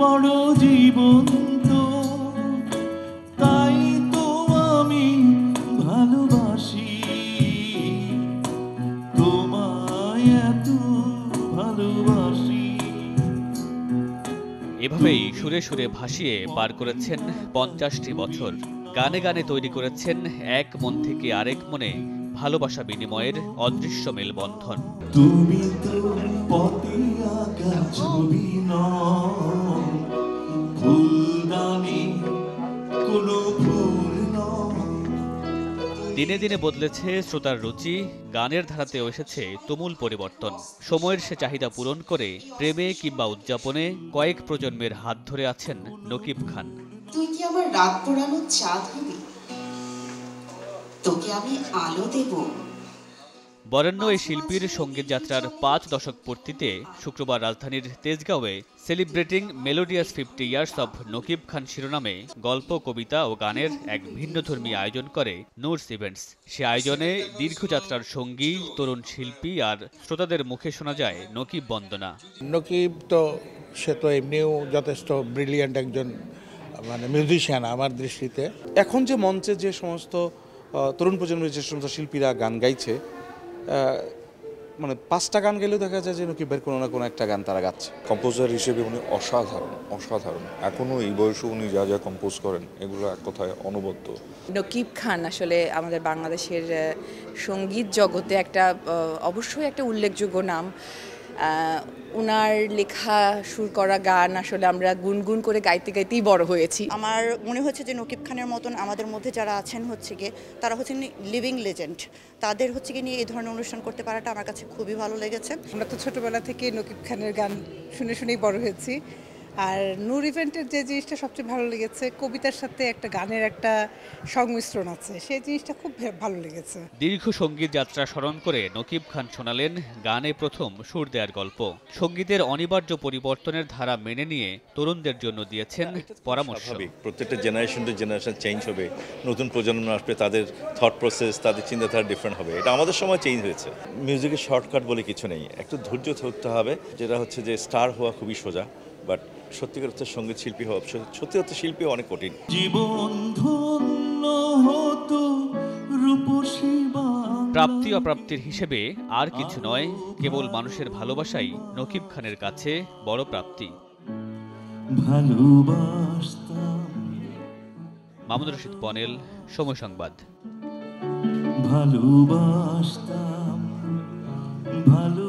বড় জীবন্ত, তাই তো আমি ভালোবাসি তোমায়, এত ভালোবাসি। এভাবেই সুরে সুরে ভাসিয়ে পার করেছেন 50টি বছর। গানে গানে তৈরি করেছেন এক মন থেকে আরেক মনে ভালোবাসা বিনিময়ের অদৃশ্য মেলবন্ধন। তুমি তো পথে আঁকা ছবি নও, ফুলদানি কোনো ফুল নও। দিনে দিনে বদলেছে শ্রোতার রুচি, গানের ধারাতেও এসেছে তুমুল পরিবর্তন। সময়ের সে চাহিদা পূরণ করে প্রেমে কিংবা উদযাপনে কয়েক প্রজন্মের হাত ধরে আছেন নকিব খান। তুই কি আমার রাত পোড়ানো চাঁদ হবি, তোকে আমি আলো দেব। বরেণ্য এই শিল্পীর সঙ্গীত যাত্রার 5 দশক পূর্তিতে শুক্রবার রাজধানীর তেজগাঁওয়ে celebrating melodious 50 years of Nakib Khan শিরোনামে গল্প, কবিতা ও গানের এক ভিন্নধর্মী আয়োজন করে নূরস ইভেন্টস। সে আয়োজনে দীর্ঘযাত্রার সঙ্গী, তরুণ শিল্পী আর শ্রোতাদের মুখে শোনা যায় নকিব বন্দনা। নকিব তো সে তো এমনিও যথেষ্ট ব্রিলিয়ান্ট একজন মিউজিশিয়ান আমার দৃষ্টিতে। এখন যে মঞ্চে যে সমস্ত তরুণ প্রজন্মের যে সমস্ত শিল্পীরা গান গাইছে, 5টা গান গেলেও দেখা যায় যে নকিবের কোনো না কোনো একটা গান তারা গাচ্ছে। কম্পোজার হিসেবে উনি অসাধারণ অসাধারণ। এখনও এই বয়সে উনি যা যা কম্পোজ করেন এগুলো এক কথায় অনবদ্য। নকিব খান আসলে আমাদের বাংলাদেশের সঙ্গীত জগতে অবশ্যই একটা উল্লেখযোগ্য নাম। উনার লেখা সুর করা গান আসলে আমরা গুনগুন করে গাইতে গাইতেই বড় হয়েছি। আমার মনে হচ্ছে যে নকিব খানের মতন আমাদের মধ্যে যারা আছেন তারা হচ্ছেন লিভিং লেজেন্ড। তাদের নিয়ে এই ধরনের অনুষ্ঠান করতে পারাটা আমার কাছে খুবই ভালো লেগেছে। আমরা তো ছোটবেলা থেকে নকিব খানের গান শুনে শুনেই বড় হয়েছি। আর নূর ইভেন্টের যে জিনিসটা সবচেয়ে ভালো লেগেছে, কবিতার সাথে একটা গানের একটা সংমিশ্রণ আছে, সেই জিনিসটা খুব ভালো লেগেছে। দীর্ঘ সঙ্গীত যাত্রা স্মরণ করে নকিব খান শোনালেন গানে প্রথম সুর দেওয়ার গল্প। সঙ্গীতের অনিবার্য পরিবর্তনের ধারা মেনে নিয়ে তরুণদের জন্য দিয়েছেন পরামর্শ। প্রত্যেকটা জেনারেশন টু জেনারেশন চেঞ্জ হবে, নতুন প্রজন্ম আসবে, তাদের থট প্রসেস, তাদের চিন্তাধারা ডিফারেন্ট হবে। এটা আমাদের সময় চেঞ্জ হয়েছে। মিউজিকের শর্টকাট বলে কিছু নেই, একটু ধৈর্য ধরতে হবে। যেটা হচ্ছে যে স্টার হওয়া খুবই সোজা, বাট সত্যিকার অর্থে সঙ্গীত শিল্পী হওয়া, সত্যি অর্থে শিল্পী অনেক কঠিন। জীবন ধন্য হতো রূপসী প্রাপ্তি অপ্রাপ্তির হিসেবে আর কিছু নয়, কেবল মানুষের ভালোবাসাই নকিব খানের কাছে বড় প্রাপ্তি। ভালোবাসতাম। মামুনুর রশিদ পনেল, সময় সংবাদ। ভালোবাসতাম ভালো